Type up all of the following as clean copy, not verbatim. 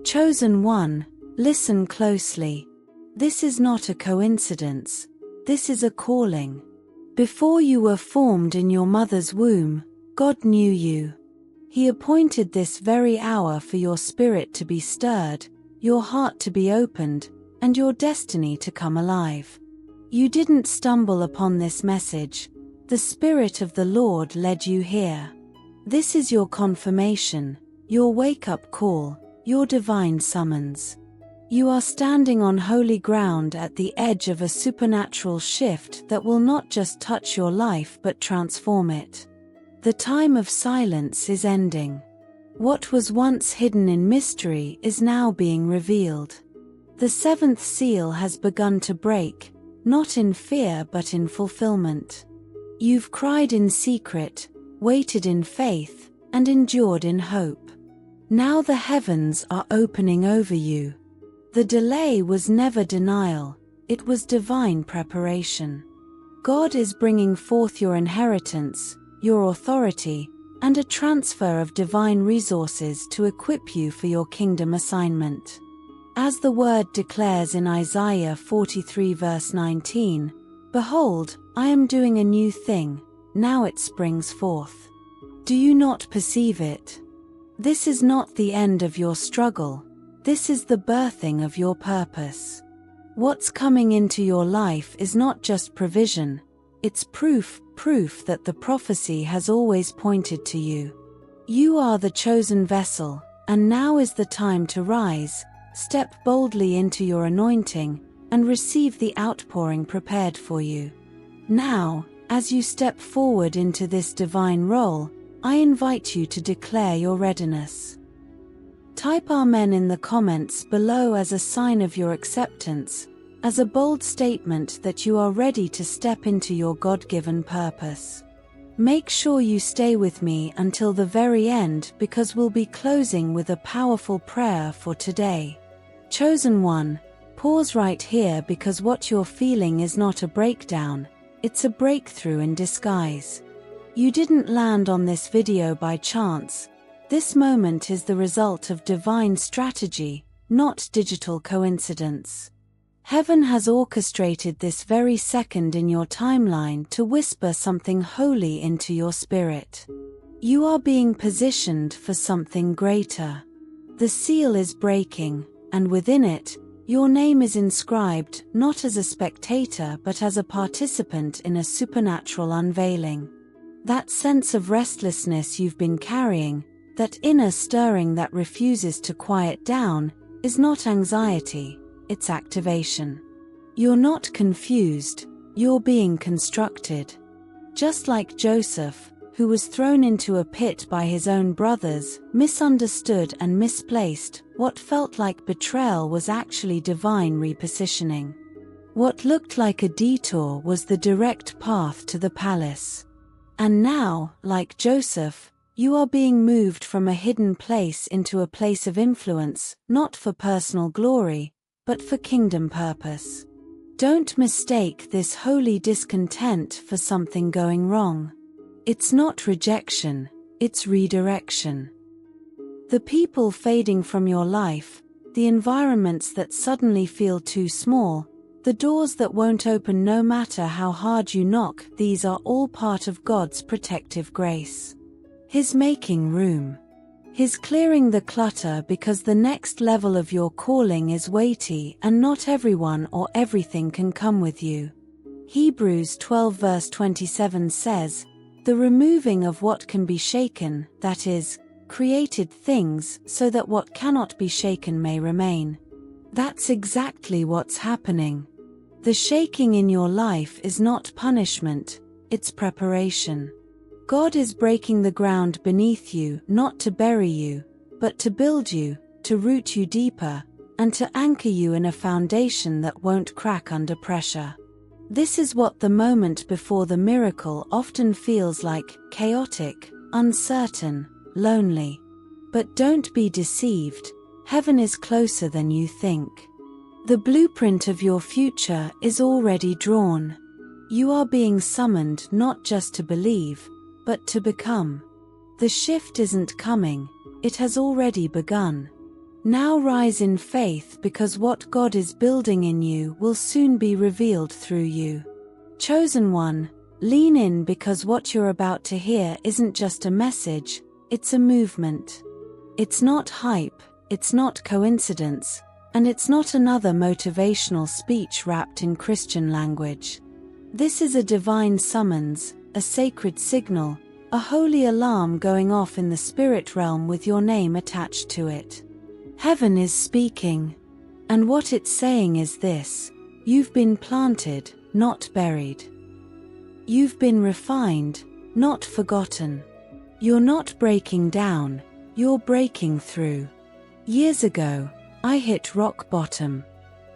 Chosen one, listen closely. This is not a coincidence. This is a calling. Before you were formed in your mother's womb, God knew you. He appointed this very hour for your spirit to be stirred, your heart to be opened, and your destiny to come alive. You didn't stumble upon this message. The Spirit of the Lord led you here. This is your confirmation, your wake-up call, your divine summons. You are standing on holy ground at the edge of a supernatural shift that will not just touch your life but transform it. The time of silence is ending. What was once hidden in mystery is now being revealed. The seventh seal has begun to break, not in fear but in fulfillment. You've cried in secret, waited in faith, and endured in hope. Now the heavens are opening over you. The delay was never denial, it was divine preparation. God is bringing forth your inheritance, your authority, and a transfer of divine resources to equip you for your kingdom assignment. As the word declares in Isaiah 43 verse 19, "Behold, I am doing a new thing, now it springs forth. Do you not perceive it?" This is not the end of your struggle, this is the birthing of your purpose. What's coming into your life is not just provision, it's proof that the prophecy has always pointed to you. You are the chosen vessel, and now is the time to rise, step boldly into your anointing, and receive the outpouring prepared for you. Now, as you step forward into this divine role, I invite you to declare your readiness. Type Amen in the comments below as a sign of your acceptance, as a bold statement that you are ready to step into your God-given purpose. Make sure you stay with me until the very end because we'll be closing with a powerful prayer for today. Chosen one, pause right here because what you're feeling is not a breakdown, it's a breakthrough in disguise. You didn't land on this video by chance. This moment is the result of divine strategy, not digital coincidence. Heaven has orchestrated this very second in your timeline to whisper something holy into your spirit. You are being positioned for something greater. The seal is breaking, and within it, your name is inscribed not as a spectator but as a participant in a supernatural unveiling. That sense of restlessness you've been carrying, that inner stirring that refuses to quiet down, is not anxiety, it's activation. You're not confused, you're being constructed. Just like Joseph, who was thrown into a pit by his own brothers, misunderstood and misplaced, what felt like betrayal was actually divine repositioning. What looked like a detour was the direct path to the palace. And now, like Joseph, you are being moved from a hidden place into a place of influence, not for personal glory, but for kingdom purpose. Don't mistake this holy discontent for something going wrong. It's not rejection, it's redirection. The people fading from your life, the environments that suddenly feel too small, the doors that won't open no matter how hard you knock, these are all part of God's protective grace. His making room. His clearing the clutter because the next level of your calling is weighty and not everyone or everything can come with you. Hebrews 12 verse 27 says, "The removing of what can be shaken, that is, created things, so that what cannot be shaken may remain." That's exactly what's happening. The shaking in your life is not punishment, it's preparation. God is breaking the ground beneath you not to bury you, but to build you, to root you deeper, and to anchor you in a foundation that won't crack under pressure. This is what the moment before the miracle often feels like: chaotic, uncertain, lonely. But don't be deceived, heaven is closer than you think. The blueprint of your future is already drawn. You are being summoned not just to believe, but to become. The shift isn't coming, it has already begun. Now rise in faith, because what God is building in you will soon be revealed through you. Chosen one, lean in, because what you're about to hear isn't just a message, it's a movement. It's not hype, it's not coincidence, and it's not another motivational speech wrapped in Christian language. This is a divine summons, a sacred signal, a holy alarm going off in the spirit realm with your name attached to it. Heaven is speaking. And what it's saying is this: you've been planted, not buried. You've been refined, not forgotten. You're not breaking down, you're breaking through. Years ago, I hit rock bottom.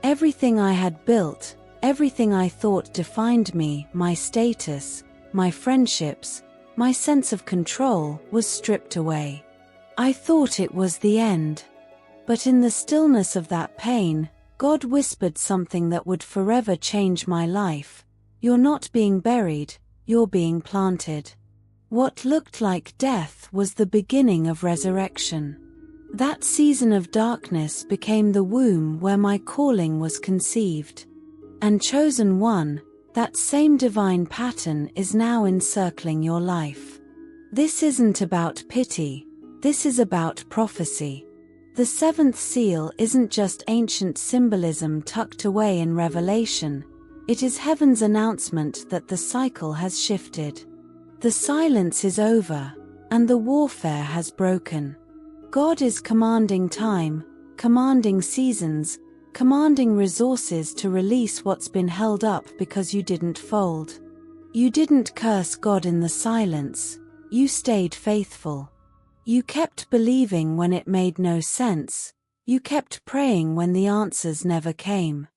Everything I had built, everything I thought defined me, my status, my friendships, my sense of control, was stripped away. I thought it was the end. But in the stillness of that pain, God whispered something that would forever change my life. You're not being buried, you're being planted. What looked like death was the beginning of resurrection. That season of darkness became the womb where my calling was conceived. And chosen one, that same divine pattern is now encircling your life. This isn't about pity, this is about prophecy. The seventh seal isn't just ancient symbolism tucked away in Revelation, it is heaven's announcement that the cycle has shifted. The silence is over, and the warfare has broken. God is commanding time, commanding seasons, commanding resources to release what's been held up because you didn't fold. You didn't curse God in the silence, you stayed faithful. You kept believing when it made no sense, you kept praying when the answers never came.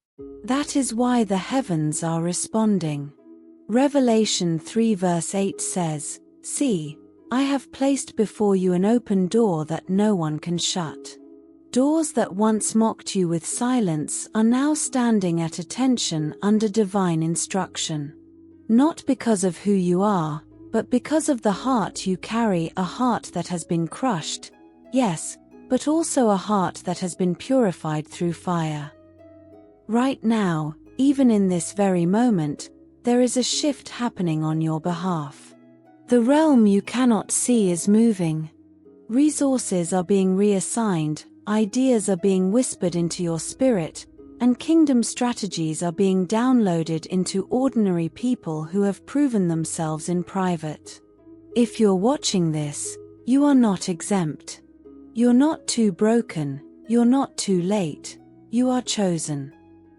That is why the heavens are responding. Revelation 3 verse 8 says, "See, I have placed before you an open door that no one can shut." Doors that once mocked you with silence are now standing at attention under divine instruction. Not because of who you are, but because of the heart you carry, a heart that has been crushed, yes, but also a heart that has been purified through fire. Right now, even in this very moment, there is a shift happening on your behalf. The realm you cannot see is moving. Resources are being reassigned, ideas are being whispered into your spirit, and kingdom strategies are being downloaded into ordinary people who have proven themselves in private. If you're watching this, you are not exempt. You're not too broken, you're not too late, you are chosen.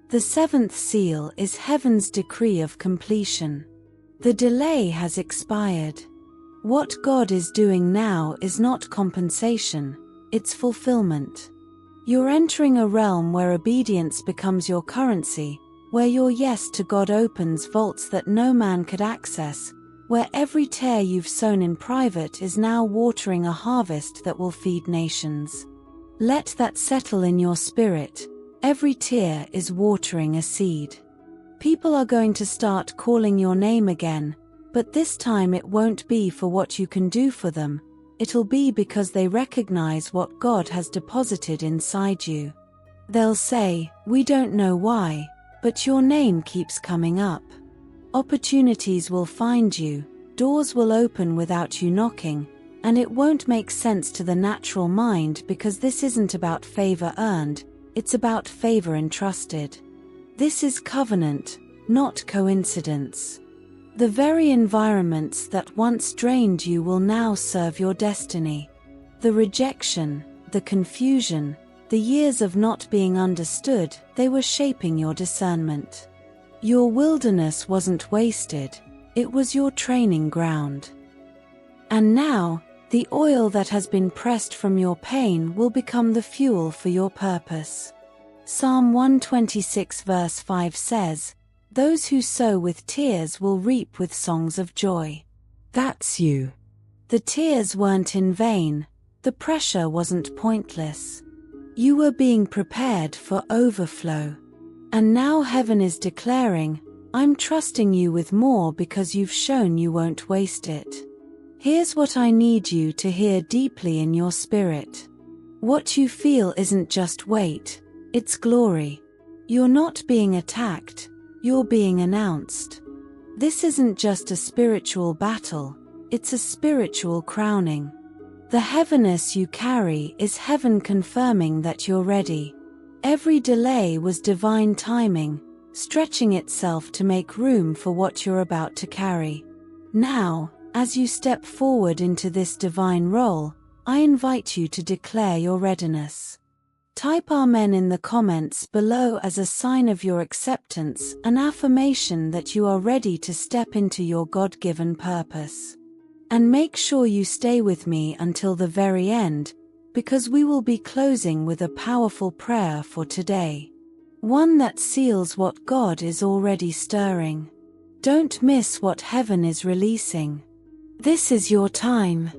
The seventh seal is heaven's decree of completion. The delay has expired. What God is doing now is not compensation, it's fulfillment. You're entering a realm where obedience becomes your currency, where your yes to God opens vaults that no man could access, where every tear you've sown in private is now watering a harvest that will feed nations. Let that settle in your spirit. Every tear is watering a seed. People are going to start calling your name again, but this time it won't be for what you can do for them. It'll be because they recognize what God has deposited inside you. They'll say, "We don't know why, but your name keeps coming up." Opportunities will find you, doors will open without you knocking, and it won't make sense to the natural mind because this isn't about favor earned, it's about favor entrusted. This is covenant, not coincidence. The very environments that once drained you will now serve your destiny. The rejection, the confusion, the years of not being understood, they were shaping your discernment. Your wilderness wasn't wasted, it was your training ground. And now, the oil that has been pressed from your pain will become the fuel for your purpose. Psalm 126 verse 5 says, "Those who sow with tears will reap with songs of joy." That's you. The tears weren't in vain, the pressure wasn't pointless. You were being prepared for overflow. And now heaven is declaring, "I'm trusting you with more because you've shown you won't waste it." Here's what I need you to hear deeply in your spirit. What you feel isn't just weight, it's glory. You're not being attacked, you're being announced. This isn't just a spiritual battle, it's a spiritual crowning. The heaviness you carry is heaven confirming that you're ready. Every delay was divine timing, stretching itself to make room for what you're about to carry. Now, as you step forward into this divine role, I invite you to declare your readiness. Type Amen in the comments below as a sign of your acceptance, an affirmation that you are ready to step into your God-given purpose. And make sure you stay with me until the very end, because we will be closing with a powerful prayer for today. One that seals what God is already stirring. Don't miss what heaven is releasing. This is your time.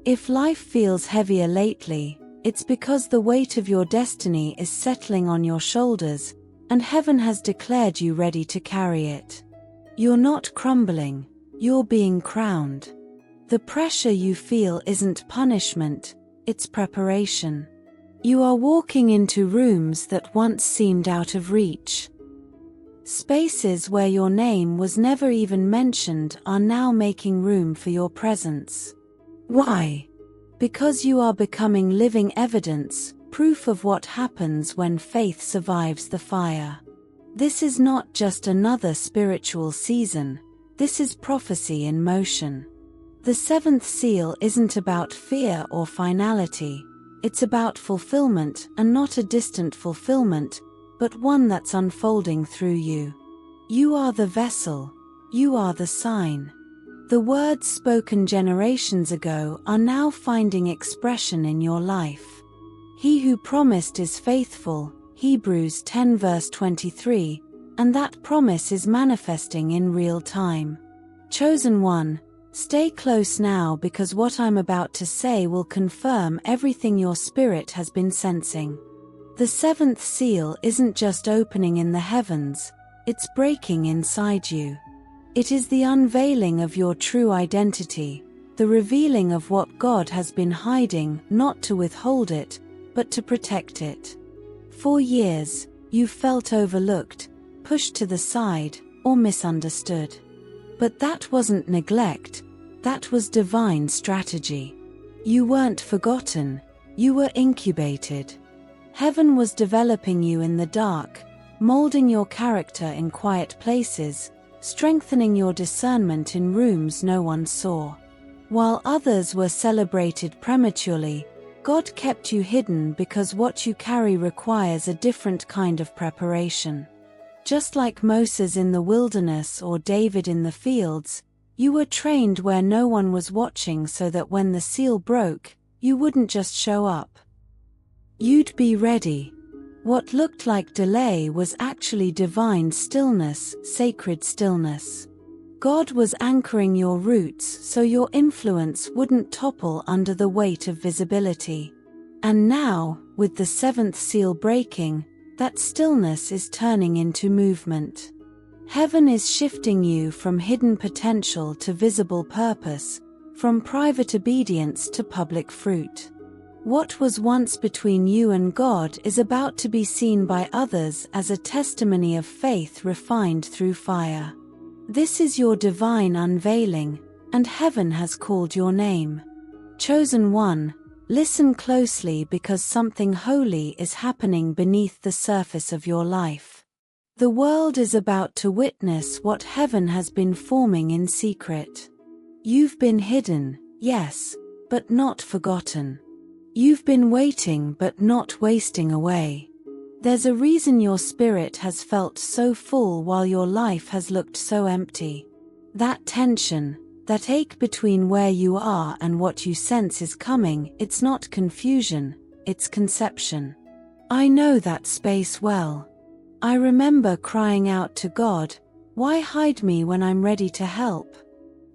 If life feels heavier lately, it's because the weight of your destiny is settling on your shoulders, and heaven has declared you ready to carry it. You're not crumbling, you're being crowned. The pressure you feel isn't punishment, it's preparation. You are walking into rooms that once seemed out of reach. Spaces where your name was never even mentioned are now making room for your presence. Why? Because you are becoming living evidence, proof of what happens when faith survives the fire. This is not just another spiritual season, this is prophecy in motion. The seventh seal isn't about fear or finality, it's about fulfillment, and not a distant fulfillment, but one that's unfolding through you. You are the vessel, you are the sign. The words spoken generations ago are now finding expression in your life. He who promised is faithful, Hebrews 10 verse 23, and that promise is manifesting in real time. Chosen one, stay close now, because what I'm about to say will confirm everything your spirit has been sensing. The seventh seal isn't just opening in the heavens, it's breaking inside you. It is the unveiling of your true identity, the revealing of what God has been hiding, not to withhold it, but to protect it. For years, you felt overlooked, pushed to the side, or misunderstood. But that wasn't neglect, that was divine strategy. You weren't forgotten, you were incubated. Heaven was developing you in the dark, molding your character in quiet places, strengthening your discernment in rooms no one saw. While others were celebrated prematurely, God kept you hidden because what you carry requires a different kind of preparation. Just like Moses in the wilderness or David in the fields, you were trained where no one was watching so that when the seal broke, you wouldn't just show up. You'd be ready. What looked like delay was actually divine stillness, sacred stillness. God was anchoring your roots so your influence wouldn't topple under the weight of visibility. And now, with the seventh seal breaking, that stillness is turning into movement. Heaven is shifting you from hidden potential to visible purpose, from private obedience to public fruit. What was once between you and God is about to be seen by others as a testimony of faith refined through fire. This is your divine unveiling, and heaven has called your name. Chosen one, listen closely, because something holy is happening beneath the surface of your life. The world is about to witness what heaven has been forming in secret. You've been hidden, yes, but not forgotten. You've been waiting but not wasting away. There's a reason your spirit has felt so full while your life has looked so empty. That tension, that ache between where you are and what you sense is coming, it's not confusion, it's conception. I know that space well. I remember crying out to God, "Why hide me when I'm ready to help?"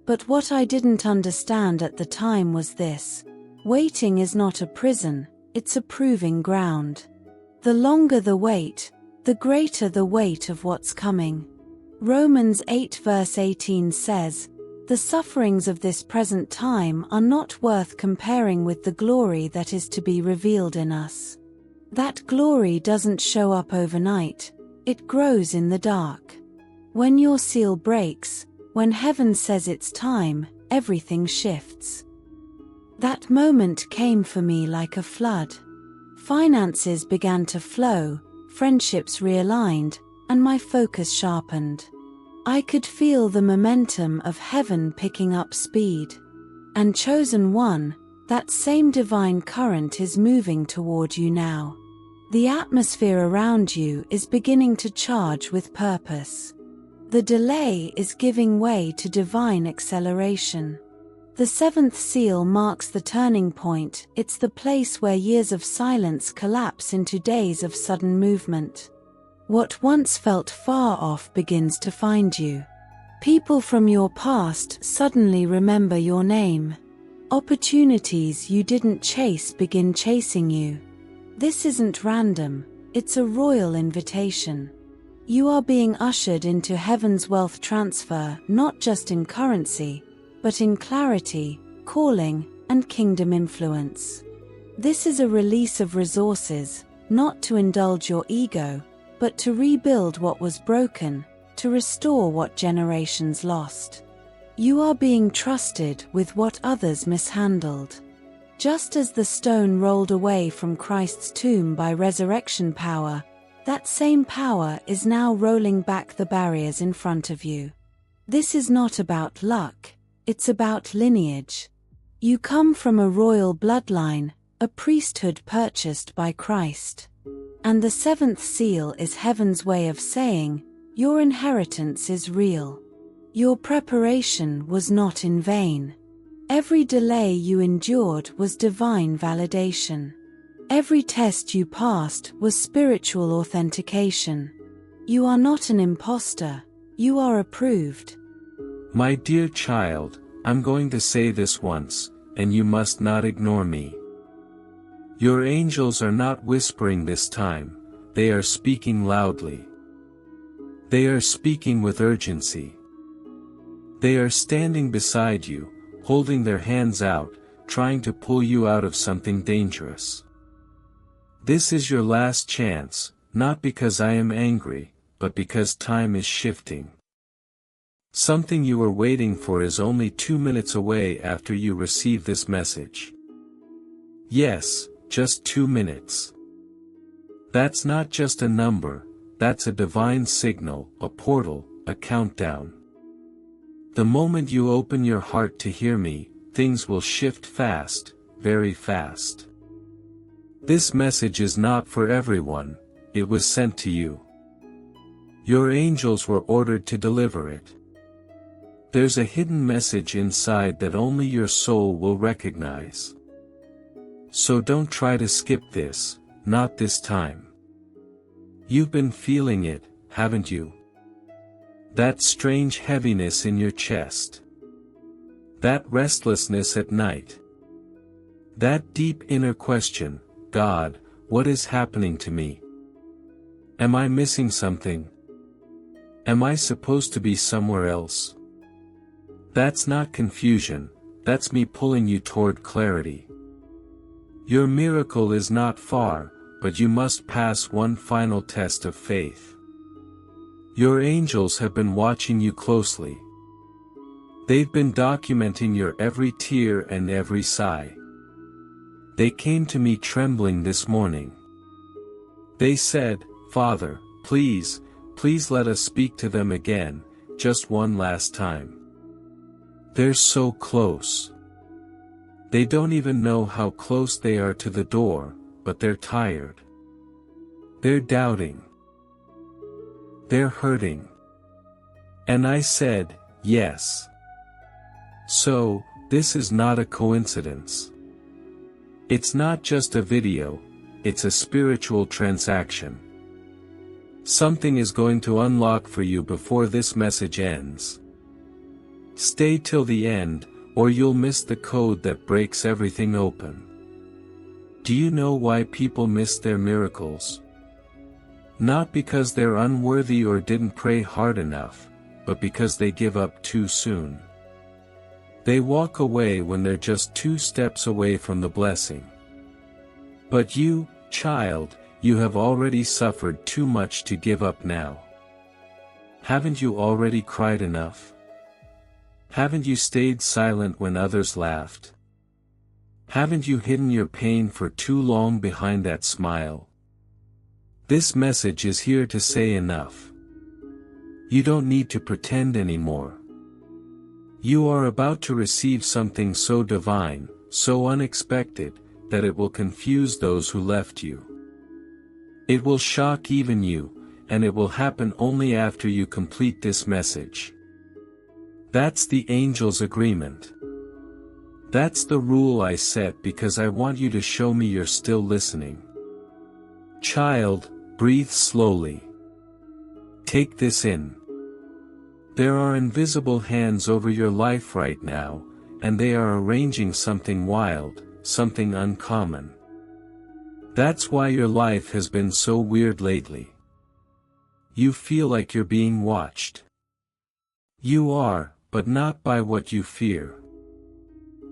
But what I didn't understand at the time was this: waiting is not a prison, it's a proving ground. The longer the wait, the greater the weight of what's coming. Romans 8 verse 18 says, The sufferings of this present time are not worth comparing with the glory that is to be revealed in us. That glory doesn't show up overnight, it grows in the dark. When your seal breaks, when heaven says it's time, everything shifts. That moment came for me like a flood. Finances began to flow, friendships realigned, and my focus sharpened. I could feel the momentum of heaven picking up speed. And chosen one, that same divine current is moving toward you now. The atmosphere around you is beginning to charge with purpose. The delay is giving way to divine acceleration. The seventh seal marks the turning point. It's the place where years of silence collapse into days of sudden movement. What once felt far off begins to find you. People from your past suddenly remember your name. Opportunities you didn't chase begin chasing you. This isn't random, it's a royal invitation. You are being ushered into heaven's wealth transfer, not just in currency, but in clarity, calling, and kingdom influence. This is a release of resources, not to indulge your ego, but to rebuild what was broken, to restore what generations lost. You are being trusted with what others mishandled. Just as the stone rolled away from Christ's tomb by resurrection power, that same power is now rolling back the barriers in front of you. This is not about luck, it's about lineage. You come from a royal bloodline, a priesthood purchased by Christ. And the seventh seal is heaven's way of saying, your inheritance is real. Your preparation was not in vain. Every delay you endured was divine validation. Every test you passed was spiritual authentication. You are not an imposter, you are approved. My dear child, I'm going to say this once, and you must not ignore me. Your angels are not whispering this time, they are speaking loudly. They are speaking with urgency. They are standing beside you, holding their hands out, trying to pull you out of something dangerous. This is your last chance, not because I am angry, but because time is shifting. Something you were waiting for is only 2 minutes away after you receive this message. Yes, just 2 minutes. That's not just a number, that's a divine signal, a portal, a countdown. The moment you open your heart to hear me, things will shift fast, very fast. This message is not for everyone, it was sent to you. Your angels were ordered to deliver it. There's a hidden message inside that only your soul will recognize. So don't try to skip this, not this time. You've been feeling it, haven't you? That strange heaviness in your chest. That restlessness at night. That deep inner question, God, what is happening to me? Am I missing something? Am I supposed to be somewhere else? That's not confusion, that's me pulling you toward clarity. Your miracle is not far, but you must pass one final test of faith. Your angels have been watching you closely. They've been documenting your every tear and every sigh. They came to me trembling this morning. They said, Father, please let us speak to them again, just one last time. They're so close. They don't even know how close they are to the door, but they're tired. They're doubting. They're hurting. And I said, yes. So, this is not a coincidence. It's not just a video, it's a spiritual transaction. Something is going to unlock for you before this message ends. Stay till the end, or you'll miss the code that breaks everything open. Do you know why people miss their miracles? Not because they're unworthy or didn't pray hard enough, but because they give up too soon. They walk away when they're just 2 steps away from the blessing. But you, child, you have already suffered too much to give up now. Haven't you already cried enough? Haven't you stayed silent when others laughed? Haven't you hidden your pain for too long behind that smile? This message is here to say enough. You don't need to pretend anymore. You are about to receive something so divine, so unexpected, that it will confuse those who left you. It will shock even you, and it will happen only after you complete this message. That's the angel's agreement. That's the rule I set because I want you to show me you're still listening. Child, breathe slowly. Take this in. There are invisible hands over your life right now, and they are arranging something wild, something uncommon. That's why your life has been so weird lately. You feel like you're being watched. You are, but not by what you fear.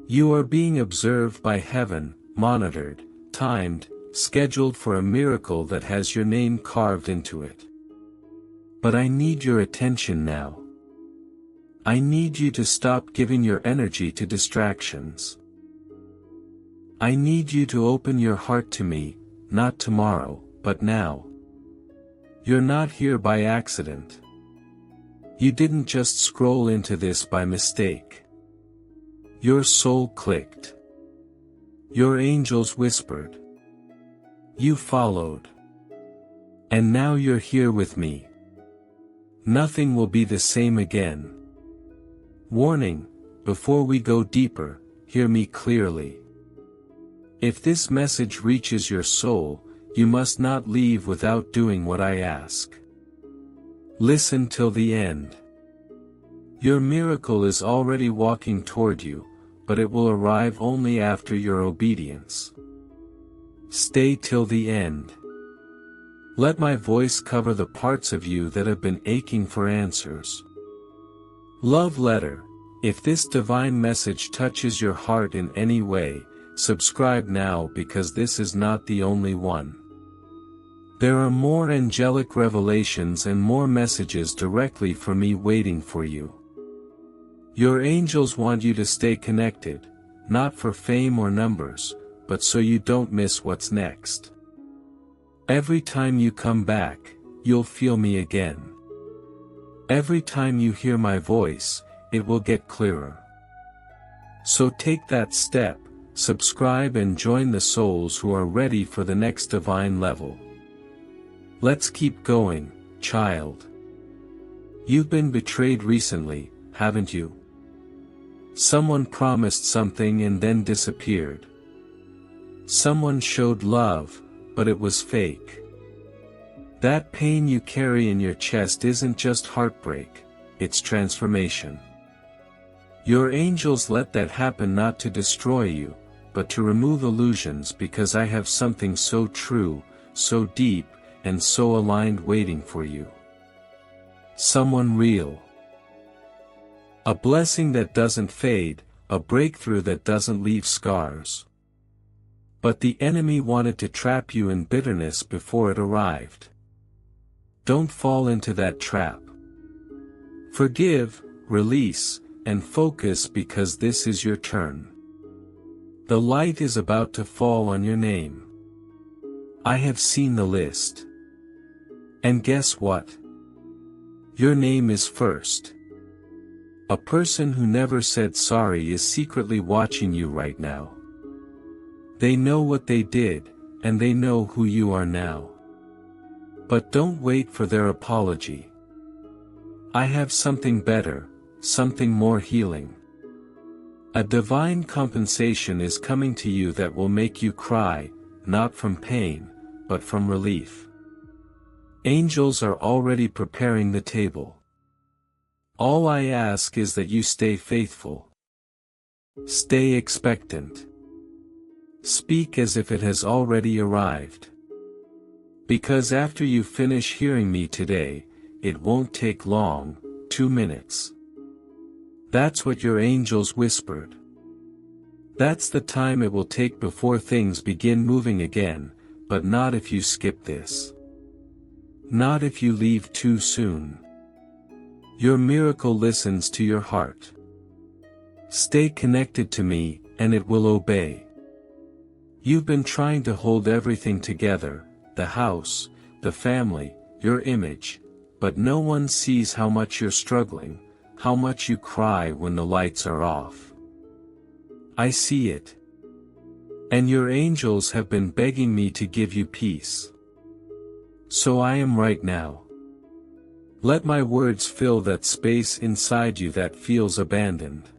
You are being observed by heaven, monitored, timed, scheduled for a miracle that has your name carved into it. But I need your attention now. I need you to stop giving your energy to distractions. I need you to open your heart to me, not tomorrow, but now. You're not here by accident. You didn't just scroll into this by mistake. Your soul clicked. Your angels whispered. You followed. And now you're here with me. Nothing will be the same again. Warning, before we go deeper, hear me clearly. If this message reaches your soul, you must not leave without doing what I ask. Listen till the end. Your miracle is already walking toward you, but it will arrive only after your obedience. Stay till the end. Let my voice cover the parts of you that have been aching for answers. Love letter. If this divine message touches your heart in any way, subscribe now because this is not the only one. There are more angelic revelations and more messages directly from me waiting for you. Your angels want you to stay connected, not for fame or numbers, but so you don't miss what's next. Every time you come back, you'll feel me again. Every time you hear my voice, it will get clearer. So take that step, subscribe and join the souls who are ready for the next divine level. Let's keep going, child. You've been betrayed recently, haven't you? Someone promised something and then disappeared. Someone showed love, but it was fake. That pain you carry in your chest isn't just heartbreak, it's transformation. Your angels let that happen not to destroy you, but to remove illusions because I have something so true, so deep, and so aligned waiting for you. Someone real. A blessing that doesn't fade, a breakthrough that doesn't leave scars. But the enemy wanted to trap you in bitterness before it arrived. Don't fall into that trap. Forgive, release, and focus because this is your turn. The light is about to fall on your name. I have seen the list. And guess what? Your name is first. A person who never said sorry is secretly watching you right now. They know what they did, and they know who you are now. But don't wait for their apology. I have something better, something more healing. A divine compensation is coming to you that will make you cry, not from pain, but from relief. Angels are already preparing the table. All I ask is that you stay faithful. Stay expectant. Speak as if it has already arrived. Because after you finish hearing me today, it won't take long, 2 minutes. That's what your angels whispered. That's the time it will take before things begin moving again, but not if you skip this. Not if you leave too soon. Your miracle listens to your heart. Stay connected to me, and it will obey. You've been trying to hold everything together, the house, the family, your image, but no one sees how much you're struggling, how much you cry when the lights are off. I see it. And your angels have been begging me to give you peace. So I am right now. Let my words fill that space inside you that feels abandoned.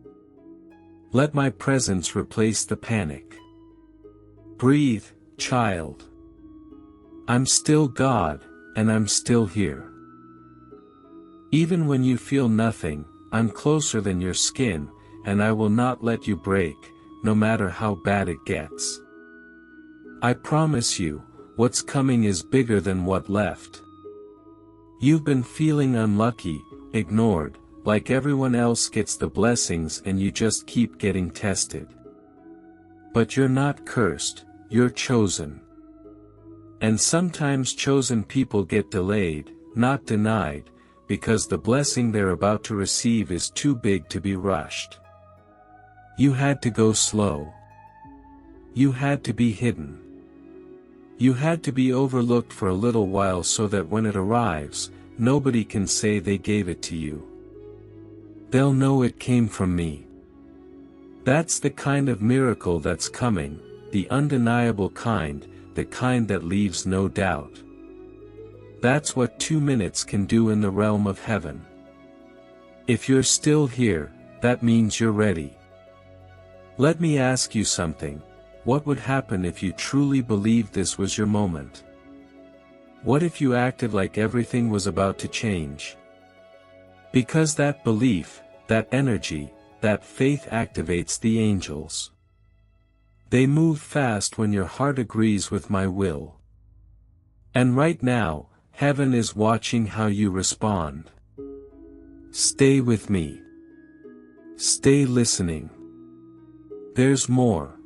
Let my presence replace the panic. Breathe, child. I'm still God, and I'm still here. Even when you feel nothing, I'm closer than your skin, and I will not let you break, no matter how bad it gets. I promise you, what's coming is bigger than what left. You've been feeling unlucky, ignored, like everyone else gets the blessings and you just keep getting tested. But you're not cursed, you're chosen. And sometimes chosen people get delayed, not denied, because the blessing they're about to receive is too big to be rushed. You had to go slow. You had to be hidden. You had to be overlooked for a little while so that when it arrives, nobody can say they gave it to you. They'll know it came from me. That's the kind of miracle that's coming, the undeniable kind, the kind that leaves no doubt. That's what 2 minutes can do in the realm of heaven. If you're still here, that means you're ready. Let me ask you something. What would happen if you truly believed this was your moment? What if you acted like everything was about to change? Because that belief, that energy, that faith activates the angels. They move fast when your heart agrees with my will. And right now, heaven is watching how you respond. Stay with me. Stay listening. There's more.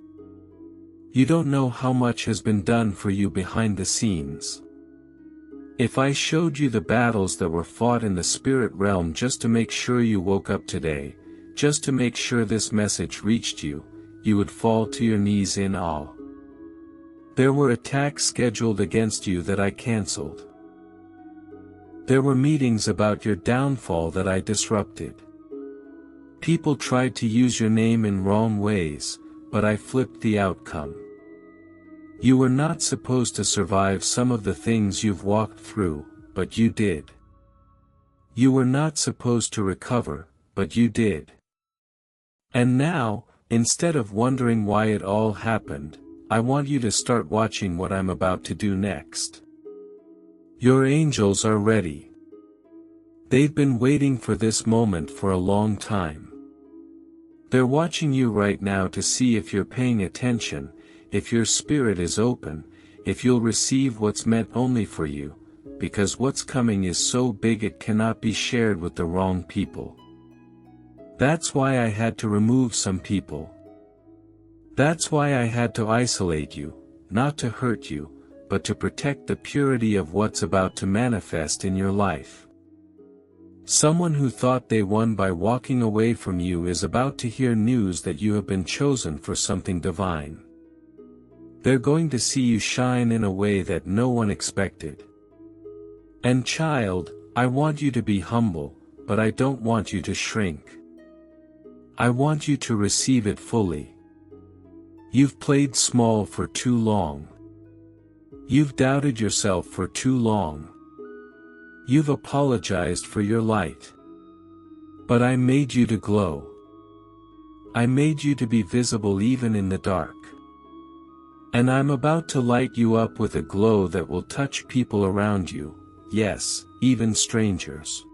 You don't know how much has been done for you behind the scenes. If I showed you the battles that were fought in the spirit realm just to make sure you woke up today, just to make sure this message reached you, you would fall to your knees in awe. There were attacks scheduled against you that I canceled. There were meetings about your downfall that I disrupted. People tried to use your name in wrong ways, but I flipped the outcome. You were not supposed to survive some of the things you've walked through, but you did. You were not supposed to recover, but you did. And now, instead of wondering why it all happened, I want you to start watching what I'm about to do next. Your angels are ready. They've been waiting for this moment for a long time. They're watching you right now to see if you're paying attention, if your spirit is open, if you'll receive what's meant only for you, because what's coming is so big it cannot be shared with the wrong people. That's why I had to remove some people. That's why I had to isolate you, not to hurt you, but to protect the purity of what's about to manifest in your life. Someone who thought they won by walking away from you is about to hear news that you have been chosen for something divine. They're going to see you shine in a way that no one expected. And child, I want you to be humble, but I don't want you to shrink. I want you to receive it fully. You've played small for too long. You've doubted yourself for too long. You've apologized for your light. But I made you to glow. I made you to be visible even in the dark. And I'm about to light you up with a glow that will touch people around you, yes, even strangers.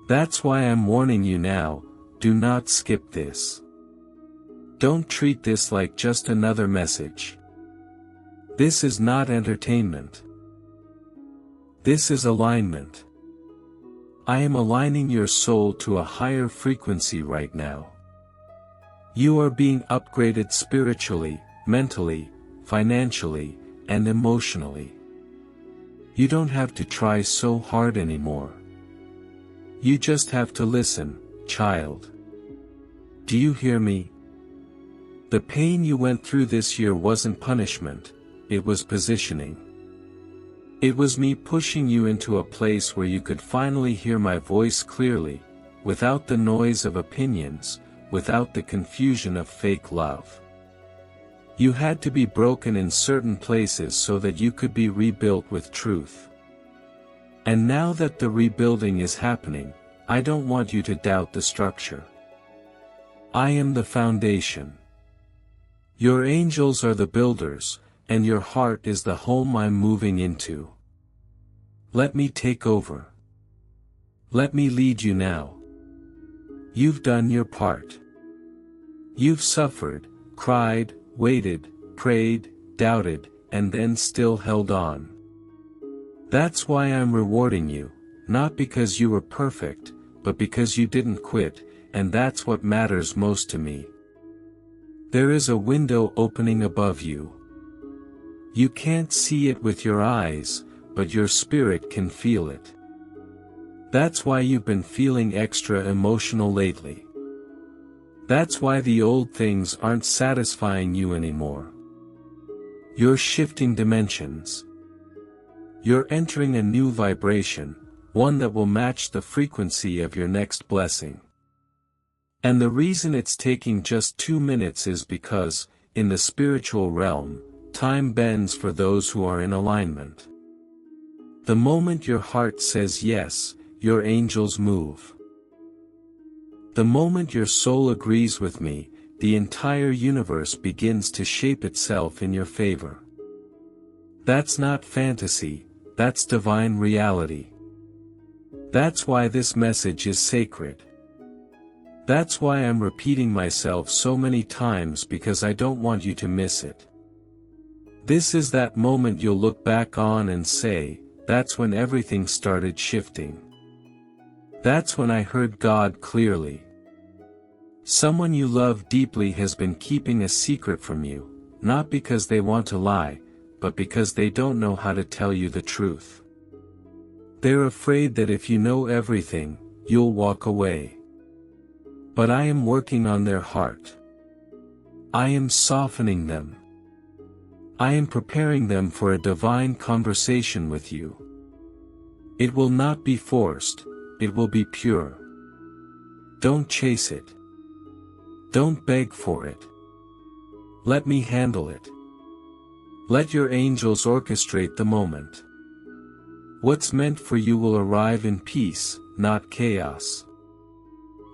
That's why I'm warning you now, do not skip this. Don't treat this like just another message. This is not entertainment. This is alignment. I am aligning your soul to a higher frequency right now. You are being upgraded spiritually, mentally, financially, and emotionally. You don't have to try so hard anymore. You just have to listen, child. Do you hear me? The pain you went through this year wasn't punishment, it was positioning. It was me pushing you into a place where you could finally hear my voice clearly, without the noise of opinions, without the confusion of fake love. You had to be broken in certain places so that you could be rebuilt with truth. And now that the rebuilding is happening, I don't want you to doubt the structure. I am the foundation. Your angels are the builders, and your heart is the home I'm moving into. Let me take over. Let me lead you now. You've done your part. You've suffered, cried, waited, prayed, doubted, and then still held on. That's why I'm rewarding you, not because you were perfect, but because you didn't quit, and that's what matters most to me. There is a window opening above you. You can't see it with your eyes, but your spirit can feel it. That's why you've been feeling extra emotional lately. That's why the old things aren't satisfying you anymore. You're shifting dimensions. You're entering a new vibration, one that will match the frequency of your next blessing. And the reason it's taking just 2 minutes is because, in the spiritual realm, time bends for those who are in alignment. The moment your heart says yes, your angels move. The moment your soul agrees with me, the entire universe begins to shape itself in your favor. That's not fantasy, that's divine reality. That's why this message is sacred. That's why I'm repeating myself so many times, because I don't want you to miss it. This is that moment you'll look back on and say, that's when everything started shifting. That's when I heard God clearly. Someone you love deeply has been keeping a secret from you, not because they want to lie, but because they don't know how to tell you the truth. They're afraid that if you know everything, you'll walk away. But I am working on their heart. I am softening them. I am preparing them for a divine conversation with you. It will not be forced, it will be pure. Don't chase it. Don't beg for it. Let me handle it. Let your angels orchestrate the moment. What's meant for you will arrive in peace, not chaos.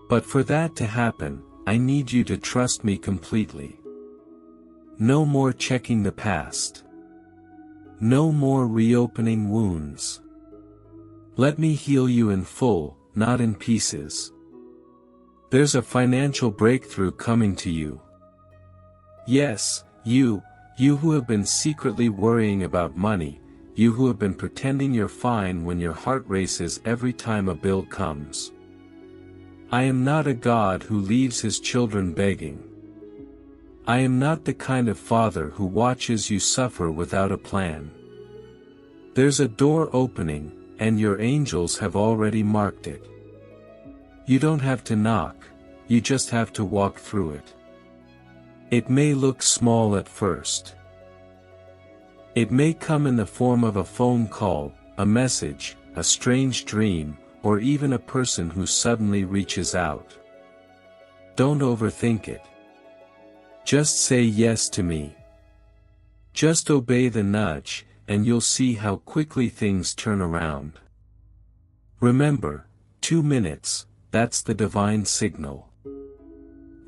But for that to happen, I need you to trust me completely. No more checking the past. No more reopening wounds. Let me heal you in full, not in pieces. There's a financial breakthrough coming to you. Yes, you who have been secretly worrying about money, you who have been pretending you're fine when your heart races every time a bill comes. I am not a God who leaves his children begging. I am not the kind of father who watches you suffer without a plan. There's a door opening, and your angels have already marked it. You don't have to knock, you just have to walk through it. It may look small at first. It may come in the form of a phone call, a message, a strange dream, or even a person who suddenly reaches out. Don't overthink it. Just say yes to me. Just obey the nudge, and you'll see how quickly things turn around. Remember, 2 minutes, that's the divine signal.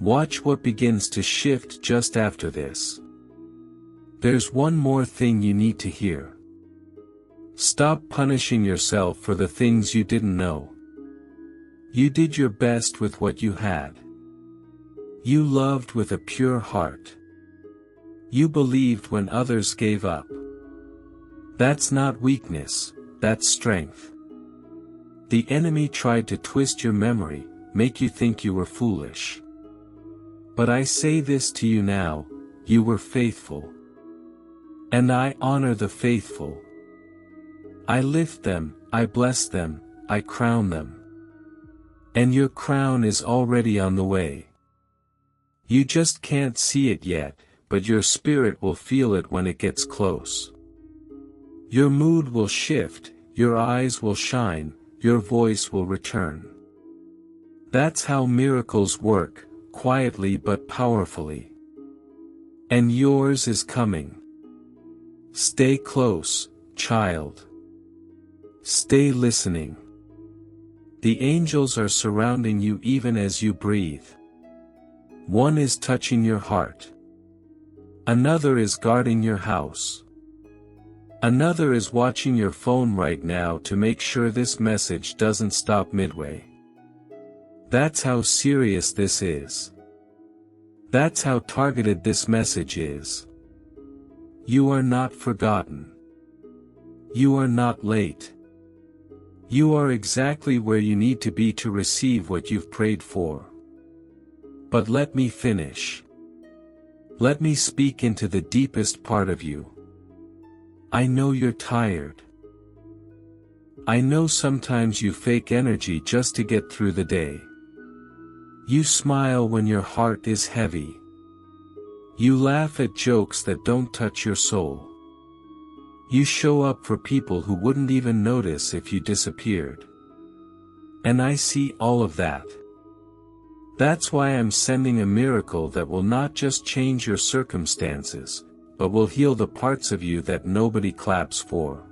Watch what begins to shift just after this. There's one more thing you need to hear. Stop punishing yourself for the things you didn't know. You did your best with what you had. You loved with a pure heart. You believed when others gave up. That's not weakness, that's strength. The enemy tried to twist your memory, make you think you were foolish. But I say this to you now, you were faithful. And I honor the faithful. I lift them, I bless them, I crown them. And your crown is already on the way. You just can't see it yet, but your spirit will feel it when it gets close. Your mood will shift, your eyes will shine, your voice will return. That's how miracles work, quietly but powerfully. And yours is coming. Stay close, child. Stay listening. The angels are surrounding you even as you breathe. One is touching your heart. Another is guarding your house. Another is watching your phone right now to make sure this message doesn't stop midway. That's how serious this is. That's how targeted this message is. You are not forgotten. You are not late. You are exactly where you need to be to receive what you've prayed for. But let me finish. Let me speak into the deepest part of you. I know you're tired. I know sometimes you fake energy just to get through the day. You smile when your heart is heavy. You laugh at jokes that don't touch your soul. You show up for people who wouldn't even notice if you disappeared. And I see all of that. That's why I'm sending a miracle that will not just change your circumstances, but will heal the parts of you that nobody claps for.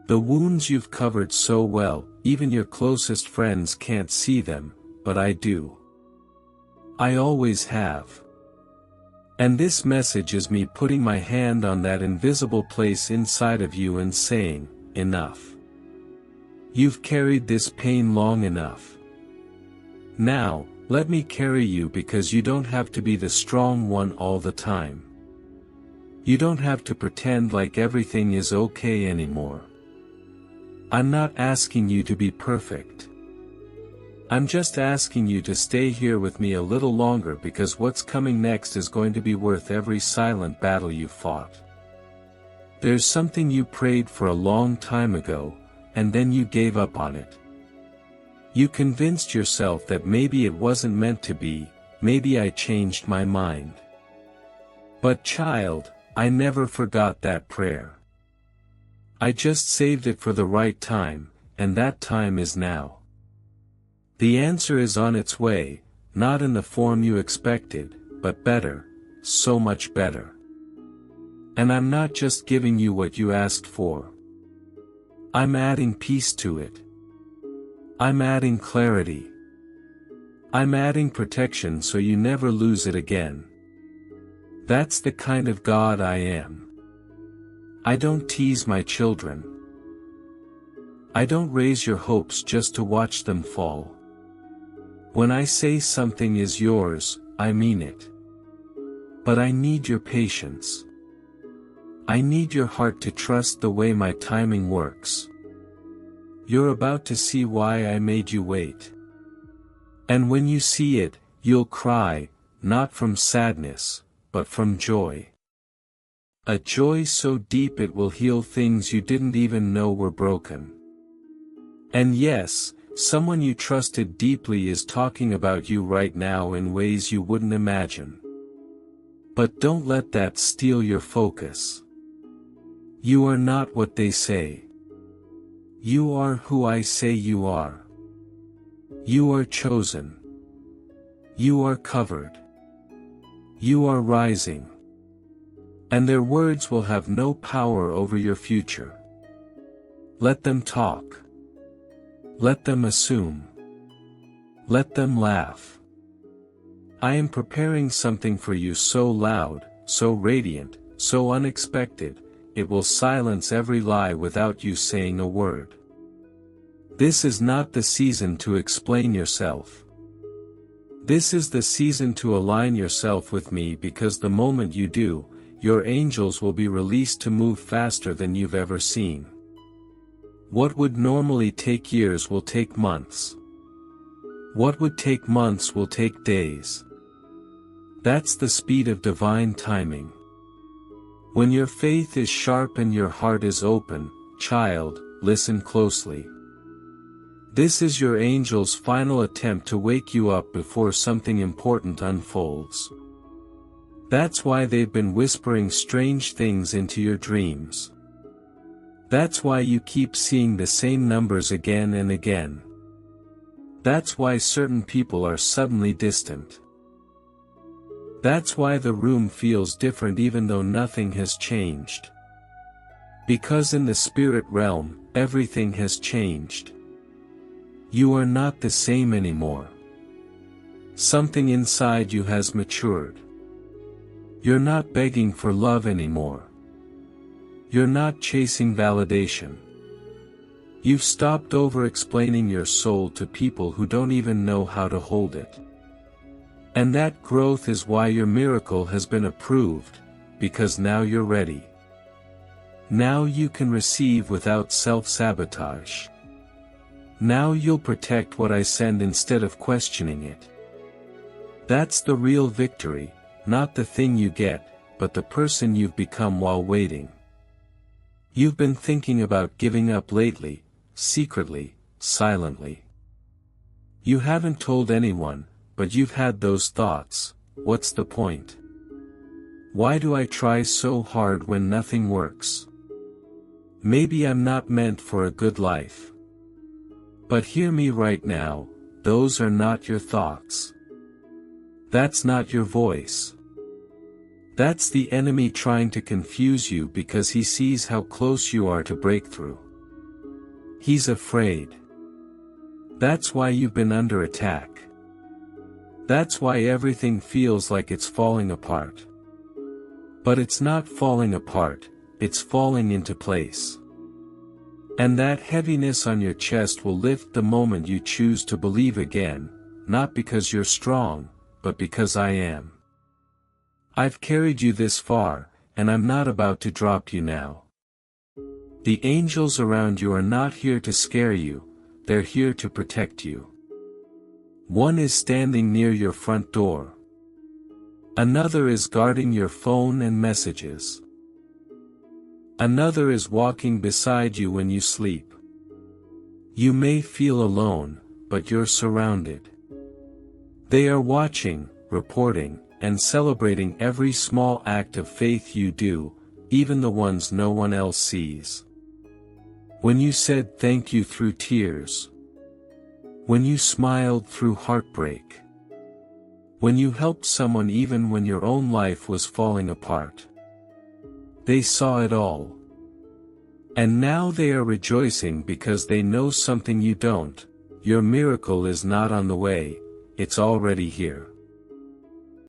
The wounds you've covered so well, even your closest friends can't see them, but I do. I always have. And this message is me putting my hand on that invisible place inside of you and saying, enough. You've carried this pain long enough. Now, let me carry you because you don't have to be the strong one all the time. You don't have to pretend like everything is okay anymore. I'm not asking you to be perfect. I'm just asking you to stay here with me a little longer because what's coming next is going to be worth every silent battle you fought. There's something you prayed for a long time ago, and then you gave up on it. You convinced yourself that maybe it wasn't meant to be, maybe I changed my mind. But child, I never forgot that prayer. I just saved it for the right time, and that time is now. The answer is on its way, not in the form you expected, but better, so much better. And I'm not just giving you what you asked for. I'm adding peace to it. I'm adding clarity. I'm adding protection so you never lose it again. That's the kind of God I am. I don't tease my children. I don't raise your hopes just to watch them fall. When I say something is yours, I mean it. But I need your patience. I need your heart to trust the way my timing works. You're about to see why I made you wait. And when you see it, you'll cry, not from sadness, but from joy. A joy so deep it will heal things you didn't even know were broken. And yes, someone you trusted deeply is talking about you right now in ways you wouldn't imagine. But don't let that steal your focus. You are not what they say. You are who I say you are. You are chosen. You are covered. You are rising. And their words will have no power over your future. Let them talk. Let them assume. Let them laugh. I am preparing something for you so loud, so radiant, so unexpected, it will silence every lie without you saying a word. This is not the season to explain yourself. This is the season to align yourself with me because the moment you do, your angels will be released to move faster than you've ever seen. What would normally take years will take months. What would take months will take days. That's the speed of divine timing. When your faith is sharp and your heart is open, child, listen closely. This is your angel's final attempt to wake you up before something important unfolds. That's why they've been whispering strange things into your dreams. That's why you keep seeing the same numbers again and again. That's why certain people are suddenly distant. That's why the room feels different even though nothing has changed. Because in the spirit realm, everything has changed. You are not the same anymore. Something inside you has matured. You're not begging for love anymore. You're not chasing validation. You've stopped over-explaining your soul to people who don't even know how to hold it. And that growth is why your miracle has been approved, because now you're ready. Now you can receive without self-sabotage. Now you'll protect what I send instead of questioning it. That's the real victory, not the thing you get, but the person you've become while waiting. You've been thinking about giving up lately, secretly, silently. You haven't told anyone, but you've had those thoughts. What's the point? Why do I try so hard when nothing works? Maybe I'm not meant for a good life. But hear me right now, those are not your thoughts. That's not your voice. That's the enemy trying to confuse you because he sees how close you are to breakthrough. He's afraid. That's why you've been under attack. That's why everything feels like it's falling apart. But it's not falling apart, it's falling into place. And that heaviness on your chest will lift the moment you choose to believe again, not because you're strong, but because I am. I've carried you this far, and I'm not about to drop you now. The angels around you are not here to scare you, they're here to protect you. One is standing near your front door. Another is guarding your phone and messages. Another is walking beside you when you sleep. You may feel alone, but you're surrounded. They are watching, reporting, and celebrating every small act of faith you do, even the ones no one else sees. When you said thank you through tears. When you smiled through heartbreak. When you helped someone even when your own life was falling apart. They saw it all. And now they are rejoicing because they know something you don't. Your miracle is not on the way, it's already here.